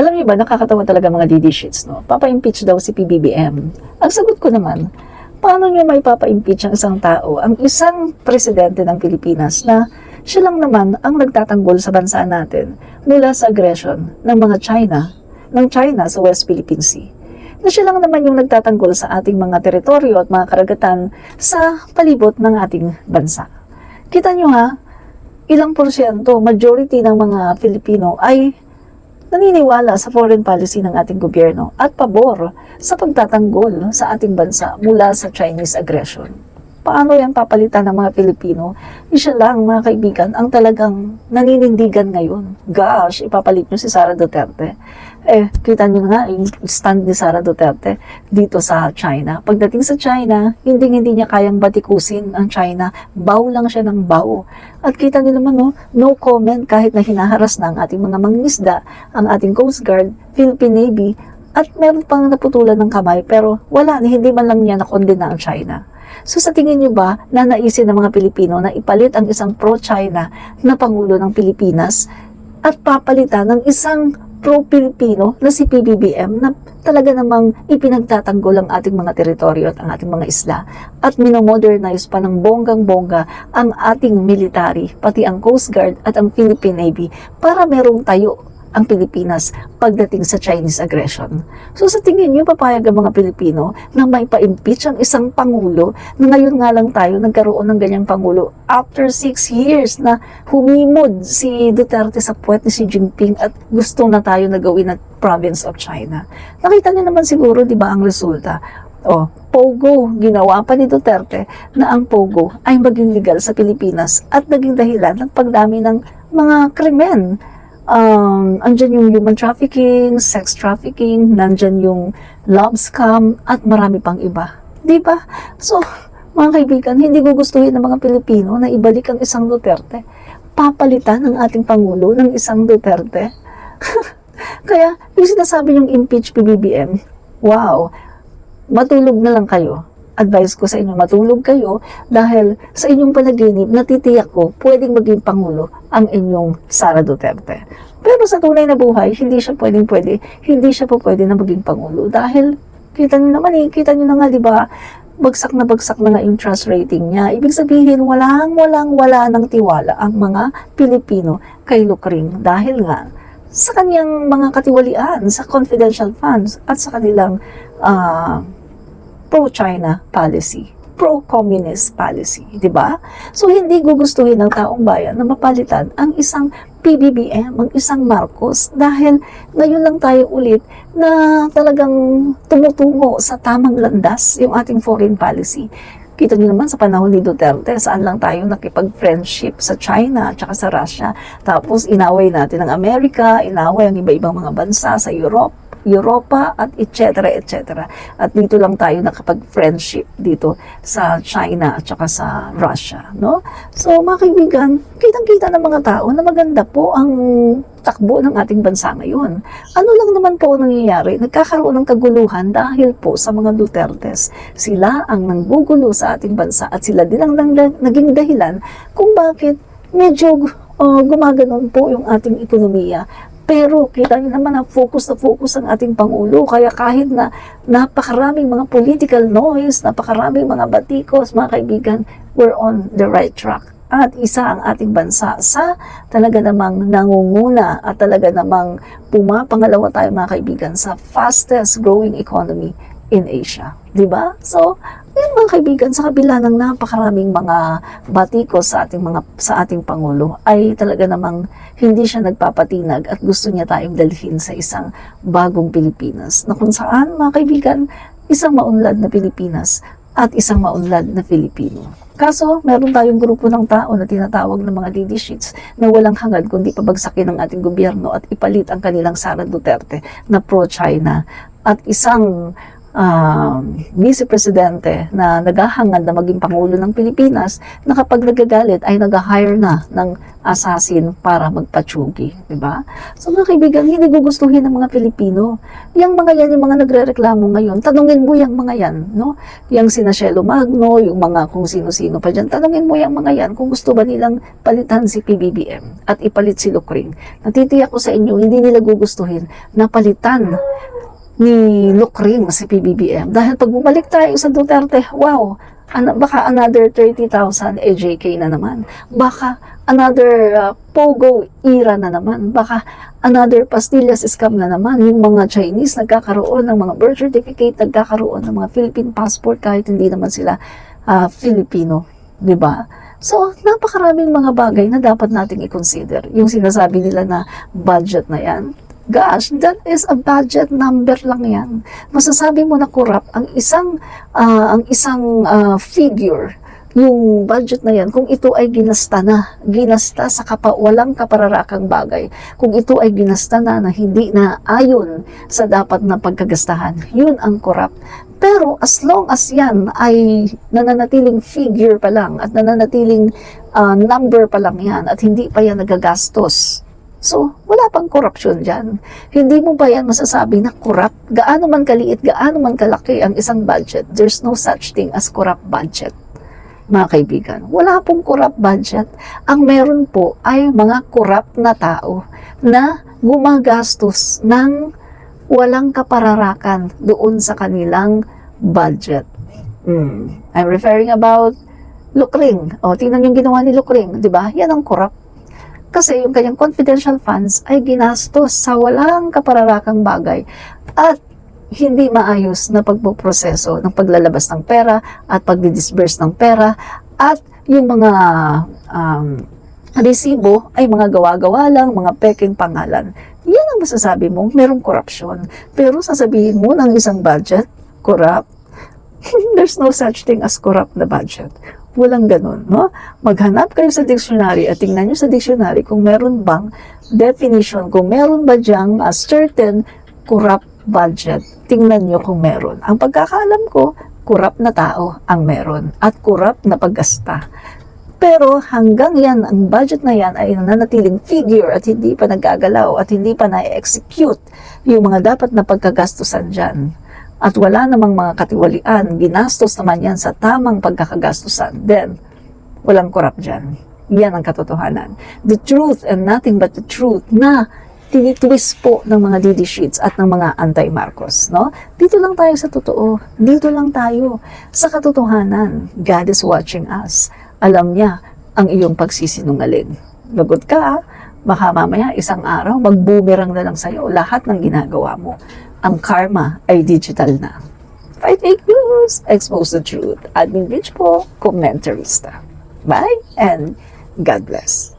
Alam niyo ba, nakakatawa talaga mga DD sheets, no? Papa-impeach daw si PBBM. Ang sagot ko naman, paano niyo may papa-impeach ang isang tao, ang isang presidente ng Pilipinas na siya lang naman ang nagtatanggol sa bansa natin mula sa aggression ng China sa West Philippine Sea. Na siya lang naman yung nagtatanggol sa ating mga teritoryo at mga karagatan sa palibot ng ating bansa. Kita niyo ha, ilang porsyento, majority ng mga Filipino ay naniniwala sa foreign policy ng ating gobyerno at pabor sa pagtatanggol sa ating bansa mula sa Chinese aggression. Paano yan papalitan ng mga Pilipino? Isa lang, mga kaibigan, ang talagang naninindigan ngayon. Gosh, ipapalit nyo si Sara Duterte. Kita nyo nga yung stand ni Sara Duterte dito sa China. Pagdating sa China, hindi niya kayang batikusin ang China. Baw lang siya ng baw. At kita nyo naman, no comment kahit na hinaharas na ang ating mga mangingisda, ang ating Coast Guard, Philippine Navy, at meron pang naputulan ng kamay, pero wala, hindi man lang niya nakondena ang China. So sa tingin niyo ba na naisin ng mga Pilipino na ipalit ang isang pro-China na Pangulo ng Pilipinas at papalitan ng isang pro-Pilipino na si PBBM na talaga namang ipinagtatanggol ang ating mga teritoryo at ang ating mga isla at minomodernize pa ng bonggang-bongga ang ating military, pati ang Coast Guard at ang Philippine Navy para merong tayo ang Pilipinas pagdating sa Chinese aggression. So sa tingin niyo, papayag ang mga Pilipino na may pa-impeach ang isang Pangulo na ngayon nga lang tayo nagkaroon ng ganyang Pangulo after 6 years na humimod si Duterte sa puwet ni Xi Jinping at gusto na tayo na gawin na province of China. Nakita niyo naman siguro, di ba, ang resulta? Pogo, ginawa pa ni Duterte na ang Pogo ay maging legal sa Pilipinas at naging dahilan ng pagdami ng mga krimen. Andyan yung human trafficking, sex trafficking, nandyan yung love scam, at marami pang iba. Di ba? So, mga kaibigan, hindi gugustuhin ng mga Pilipino na ibalik ang isang Duterte. Papalitan ng ating Pangulo ng isang Duterte. Kaya, yung sinasabi yung impeach PBBM, wow, matulog na lang kayo. Advice ko sa inyo, matulog kayo dahil sa inyong panaginip, natitiyak ko, pwedeng maging Pangulo ang inyong Sara Duterte. Pero sa tunay na buhay, hindi siya pwede, hindi siya po pwede na maging Pangulo dahil kita niyo naman kita niyo na nga, di ba, bagsak na nga yung trust rating niya. Ibig sabihin, wala ng tiwala ang mga Pilipino kay Lucring dahil nga sa kanyang mga katiwalian, sa confidential funds at sa kanilang pro-China policy, pro-communist policy, di ba? So, hindi gugustuhin ng taong bayan na mapalitan ang isang PBBM, ang isang Marcos, dahil ngayon lang tayo ulit na talagang tumutungo sa tamang landas yung ating foreign policy. Kita niyo naman sa panahon ni Duterte, saan lang tayo nakipag-friendship sa China at sa Russia. Tapos, inaway natin ang Amerika, inaway ang iba-ibang mga bansa sa Europa at etc. At dito lang tayo nakapag-friendship dito sa China at sa Russia, no? So mga kaibigan, kitang-kita ng mga tao na maganda po ang takbo ng ating bansa ngayon. Ano lang naman po nangyayari? Nagkakaroon ng kaguluhan dahil po sa mga Dutertes. Sila ang nanggugulo sa ating bansa at sila din ang naging dahilan kung bakit medyo gumaganon po yung ating ekonomiya. Pero kita niyo naman na focus ang ating Pangulo. Kaya kahit na napakaraming mga political noise, napakaraming mga batikos, mga kaibigan, we're on the right track. At isa ang ating bansa sa talaga namang nangunguna at talaga namang pumapangalawa tayo, mga kaibigan, sa fastest growing economy in Asia. Diba? So, yun mga kaibigan, sa kabila ng napakaraming mga batikos sa ating Pangulo, ay talaga namang hindi siya nagpapatinag at gusto niya tayong dalhin sa isang bagong Pilipinas, na kung saan, mga kaibigan, isang maunlad na Pilipinas at isang maunlad na Filipino. Kaso, meron tayong grupo ng tao na tinatawag ng mga DD sheets na walang hangad kundi pabagsakin ng ating gobyerno at ipalit ang kanilang Sara Duterte na pro-China at isang vice presidente na naghahangad na maging Pangulo ng Pilipinas na kapag nagagalit ay nag-hire na ng assassin para magpatsugi, di ba? So mga kaibigan, hindi gugustuhin ng mga Pilipino. Yung mga yan, yung mga nagre-reklamo ngayon, tanungin mo yung mga yan, no? Yung sina Shelo Magno, yung mga kung sino-sino pa dyan, tanungin mo yung mga yan kung gusto ba nilang palitan si PBBM at ipalit si Lucring. Natitiyak ko sa inyo, hindi nila gugustuhin na palitan ni Lucring si PBBM. Dahil pag bumalik tayo sa Duterte, wow, baka another 30,000 EJK na naman. Baka another Pogo era na naman. Baka another Pastillas scam na naman. Yung mga Chinese nagkakaroon ng mga birth certificate, nagkakaroon ng mga Philippine passport kahit hindi naman sila Filipino. Diba? So, napakaraming mga bagay na dapat nating i-consider. Yung sinasabi nila na budget na yan, gosh, that is a budget number lang yan. Masasabi mo na corrupt ang isang figure, yung budget na yan, kung ito ay ginasta sa walang kapararakang bagay, kung ito ay ginasta na hindi na ayon sa dapat na pagkagastahan, yun ang corrupt. Pero as long as yan ay nananatiling figure pa lang at nananatiling number pa lang yan at hindi pa yan nagagastos, so, wala pang korupsyon dyan. Hindi mo ba yan masasabi na corrupt? Gaano man kaliit, gaano man kalaki ang isang budget, there's no such thing as corrupt budget. Mga kaibigan, wala pong corrupt budget. Ang meron po ay mga corrupt na tao na gumagastos ng walang kapararakan doon sa kanilang budget. I'm referring about Lucring. O, tingnan yung ginawa ni Lucring, di ba? Yan ang corrupt. Kasi yung kanyang confidential funds ay ginastos sa walang kapararakang bagay at hindi maayos na pagpoproseso ng paglalabas ng pera at pagdi-disburse ng pera at yung mga resibo ay mga gawa-gawa lang, mga peking pangalan. Yan ang masasabi mo, merong korupsyon. Pero sasabihin mo ng isang budget, corrupt, there's no such thing as corrupt na budget. Walang ganun, no? Maghanap kayo sa dictionary at tingnan nyo sa dictionary kung meron bang definition, kung meron ba dyang a certain corrupt budget. Tingnan nyo kung meron. Ang pagkakaalam ko, corrupt na tao ang meron at corrupt na paggasta. Pero hanggang yan, ang budget na yan ay nananatiling figure at hindi pa nagagalaw at hindi pa na-execute yung mga dapat na pagkagastusan dyan. At wala namang mga katiwalian, ginastos naman yan sa tamang pagkakagastusan, then walang corrupt dyan. Yan ang katotohanan. The truth and nothing but the truth na tinitwist po ng mga DD sheets at ng mga anti-Marcos. No? Dito lang tayo sa totoo. Dito lang tayo sa katotohanan. God is watching us. Alam niya ang iyong pagsisinungaling. Lagot ka, baka mamaya isang araw mag-boomerang na lang sa'yo lahat ng ginagawa mo. Ang karma ay digital na. Fight fake news, expose the truth. Admin Rich po, Comentarista. Bye and God bless.